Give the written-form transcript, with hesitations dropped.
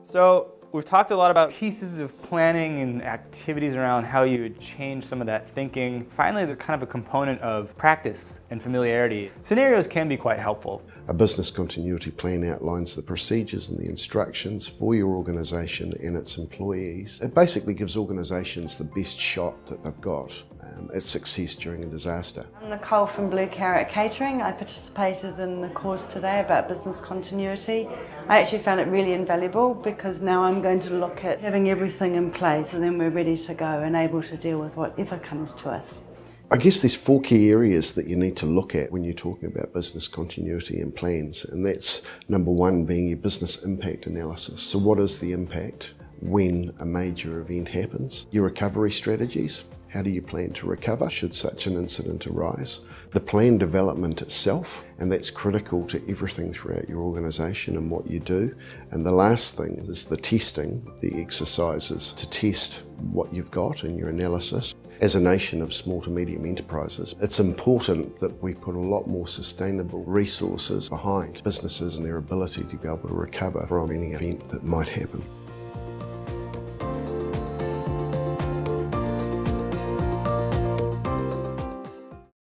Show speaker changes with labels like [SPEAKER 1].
[SPEAKER 1] So we've talked a lot about pieces of planning and activities around how you would change some of that thinking. Finally, there's kind of a component of practice and familiarity. Scenarios can be quite helpful.
[SPEAKER 2] A business continuity plan outlines the procedures and the instructions for your organisation and its employees. It basically gives organisations the best shot that they've got at success during a disaster.
[SPEAKER 3] I'm Nicole from Blue Carrot Catering. I participated in the course today about business continuity. I actually found it really invaluable because now I'm going to look at having everything in place and then we're ready to go and able to deal with whatever comes to us.
[SPEAKER 2] I guess there's 4 key areas that you need to look at when you're talking about business continuity and plans, and that's number 1 being your business impact analysis. So what is the impact when a major event happens? Your recovery strategies. How do you plan to recover should such an incident arise? The plan development itself, and that's critical to everything throughout your organisation and what you do. And the last thing is the testing, the exercises to test what you've got in your analysis. As a nation of small to medium enterprises, it's important that we put a lot more sustainable resources behind businesses and their ability to be able to recover from any event that might happen.